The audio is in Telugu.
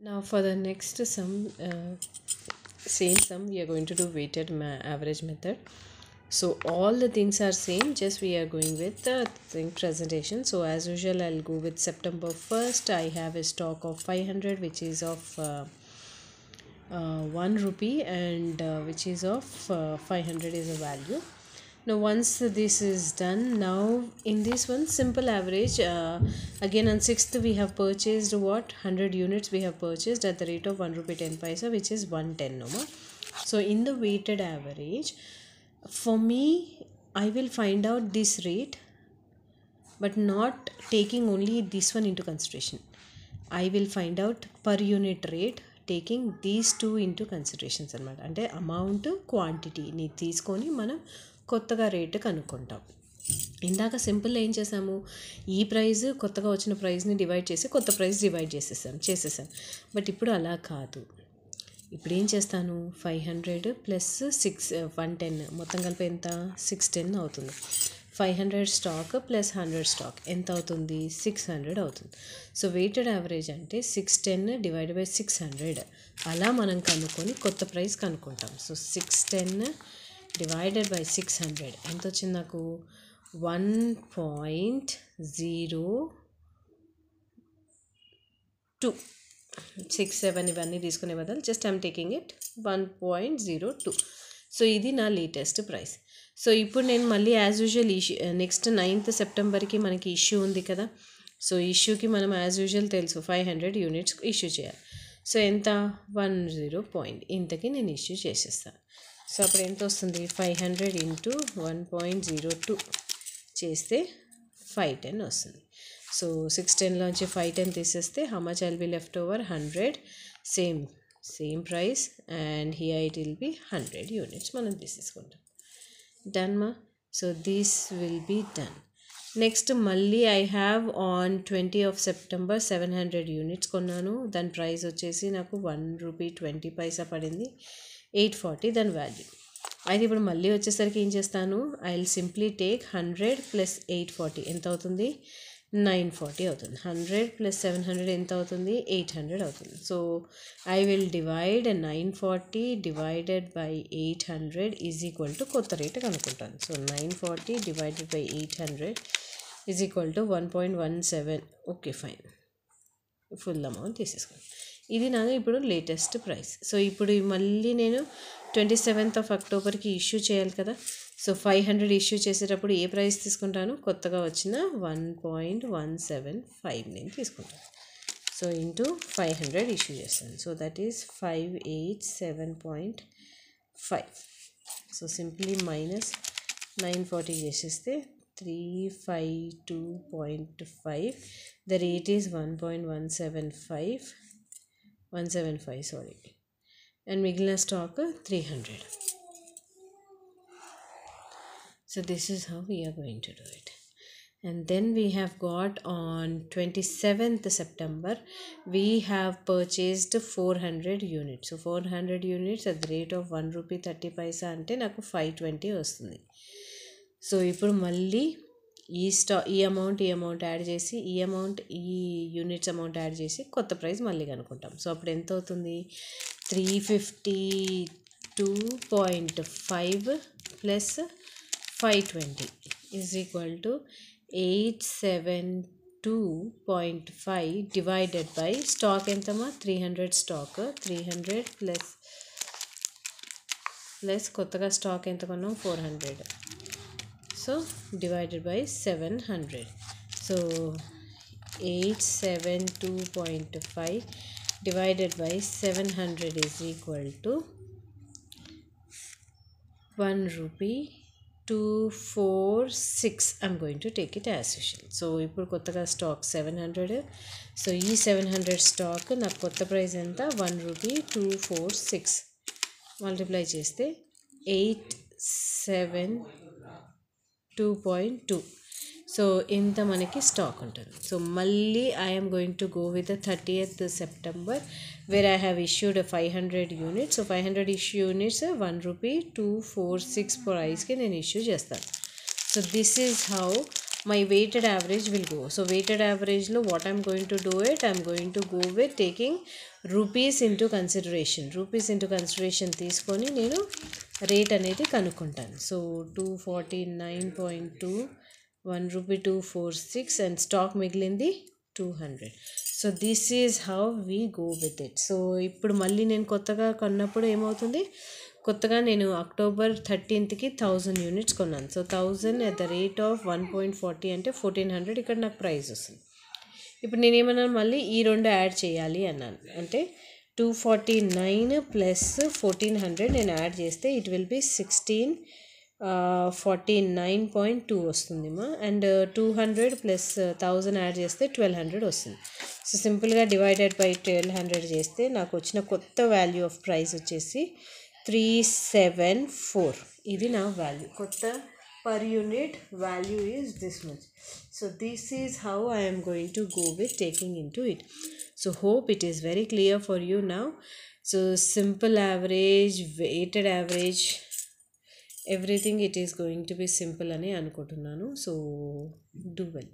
Now for the next sum, same sum, we are going to do weighted average method. So all the things are same, just we are going with the thing presentation. So as usual, I'll go with September 1st. I have a stock of 500 which is of 1 rupee, and which is of 500 is a value. Now once this is done, now in this one simple average, again on 6th we have purchased what 100 units we have purchased at the rate of 1 rupee 10 paisa, which is 110 no more. So in the weighted average, for me, I will find out this rate but not taking only this one into consideration. I will find out per unit rate taking these two into considerations అనమాట. అంటే అమౌంట్ క్వాంటిటీని తీసుకొని మనం కొత్తగా రేటు కనుక్కుంటాం. ఇందాక సింపుల్ ఏం చేసాము, ఈ ప్రైస్ కొత్తగా వచ్చిన ప్రైస్ని డివైడ్ చేసి కొత్త ప్రైస్ డివైడ్ చేసేసాం. బట్ ఇప్పుడు అలా కాదు. ఇప్పుడు ఏం చేస్తాను, 500 ప్లస్ 110 మొత్తం కలిపి ఎంత 610 అవుతుంది. 500 స్టాక్ ప్లస్ 100 స్టాక్ ఎంత అవుతుంది, 600 అవుతుంది. సో వెయిటెడ్ యావరేజ్ అంటే 610 డివైడ్ బై 600 అలా మనం కనుక్కొని కొత్త ప్రైస్ కనుక్కుంటాం. సో 610 డివైడెడ్ బై 600 ఎంత వచ్చింది నాకు, 1.02. 6, 7 ఇవన్నీ తీసుకునే బదులు just I'm taking it 1.02. So ఇది నా లేటెస్ట్ ప్రైస్. సో ఇప్పుడు నేను మళ్ళీ యాజ్ యూజువల్ నెక్స్ట్ 9th సెప్టెంబర్కి మనకి ఇష్యూ ఉంది కదా. సో ఇష్యూకి మనం యాజ్ యూజువల్ తెలుసు 500 యూనిట్స్ ఇష్యూ చేయాలి. సో ఎంత 10 పాయింట్ ఇంతకి నేను ఇష్యూ చేసేస్తాను. సో అప్పుడు ఎంత వస్తుంది, 500 ఇంటూ 1.02 చేస్తే 510 వస్తుంది. సో 610లోంచి 510 తీసేస్తే how much I'll be left over, 100. Same price, and here it will be 100 units మనం తీసేసుకుంటాం. డన్ మా. So this will be done. Next మళ్ళీ I have on 20th September 700 units కొన్నాను. దాని ప్రైస్ వచ్చేసి నాకు 1 రూపీ 20 పైసా పడింది, 840 దాని వాల్యూ. అయితే ఇప్పుడు మళ్ళీ వచ్చేసరికి ఏం చేస్తాను, I will simply take 100 plus 840 ఎంత అవుతుంది, 940 అవుతుంది. 100 ప్లస్ 700 ఎంత అవుతుంది, 800 అవుతుంది. So I will divide 940 divided by 800 is equal to కొత్త రేటు కనుక్కుంటాను. So 940 divided by 800 is equal to 1.17. Okay fine, full amount తీసేసుకోండి. ఇది నాకు ఇప్పుడు లేటెస్ట్ ప్రైస్. సో ఇప్పుడు మళ్ళీ నేను 27th Octoberకి ఇష్యూ చేయాలి కదా. సో 500 ఇష్యూ చేసేటప్పుడు ఏ ప్రైస్ తీసుకుంటాను, కొత్తగా వచ్చిన 1.175 నేను తీసుకుంటాను. సో ఇంటూ 500 ఇష్యూ చేస్తాను. So that is 587.5. So simply minus 940 చేసేస్తే 352.5. The rate is 1.175 sorry, and మిగిలిన stock 300. So this is how we are going to do it. And then we have got on 27th September we have purchased 400 units. So 400 units at the rate of 1 rupee 30 paisa అంటే నాకు 520 వస్తుంది. సో ఇప్పుడు మళ్ళీ ఈ అమౌంట్ యాడ్ చేసి ఈ యూనిట్స్ అమౌంట్ యాడ్ చేసి కొత్త ప్రైస్ మళ్ళీ కనుక్కుంటాం. సో అప్పుడు ఎంత అవుతుంది, 352.5 plus 520 is equal to 872.5 divided by stock ఎంతమా, 300 స్టాక్, 300 ప్లస్ కొత్తగా స్టాక్ ఎంత కొన్నాం 400. So divided by 700. So 872.5 divided by 700 is equal to 1 rupee 246. I'm going to take it as usual. So ఇప్పుడు కొత్తగా స్టాక్ 700. సో ఈ 700 స్టాక్ నాకు కొత్త ప్రైస్ ఎంత, 1 రూపీ 246 మల్టిప్లై చేస్తే 872.2. సో ఇంత మనకి స్టాక్ ఉంటుంది. సో మళ్ళీ I'm going to go with 30th September where I have issued 500 units. So 500 issue units 1 rupee 246 ప్రైస్కి నేను ఇష్యూ చేస్తాను. So this is how my weighted average will go. So weighted average lo what I'm going to do it, I'm going to go with taking rupees into consideration. Rupees into consideration తీసుకొని నేను రేట్ అనేది కనుక్కుంటాను. సో 249.2 1 rupee 246 అండ్ స్టాక్ మిగిలింది 200. So this is how we go with it. So ఇప్పుడు మళ్ళీ నేను కొత్తగా కొన్నప్పుడు ఏమవుతుంది, కొత్తగా నేను అక్టోబర్ 13కి 1000 యూనిట్స్ కొన్నాను. So 1000 at the rate of 1.40 అంటే 1400 ఇక్కడ నాకు ప్రైస్ వస్తుంది. ఇప్పుడు నేనేమన్నాను, మళ్ళీ ఈ రెండు యాడ్ చేయాలి అన్నాను. అంటే 249 ప్లస్ 1400 నేను యాడ్ చేస్తే ఇట్ విల్ బి 1649.2 వస్తుందిమా. అండ్ 200 ప్లస్ 1000 యాడ్ చేస్తే 1200 వస్తుంది. సో సింపుల్గా డివైడెడ్ బై 1200 చేస్తే నాకు వచ్చిన కొత్త వాల్యూ ఆఫ్ ప్రైస్ వచ్చేసి 374. ఇది నా వాల్యూ, కొత్త per unit value is this much. So this is how I am going to go with taking into it. So hope it is very clear for you now. So simple average, weighted average, everything it is going to be simple ani anukuntunnanu. So do well.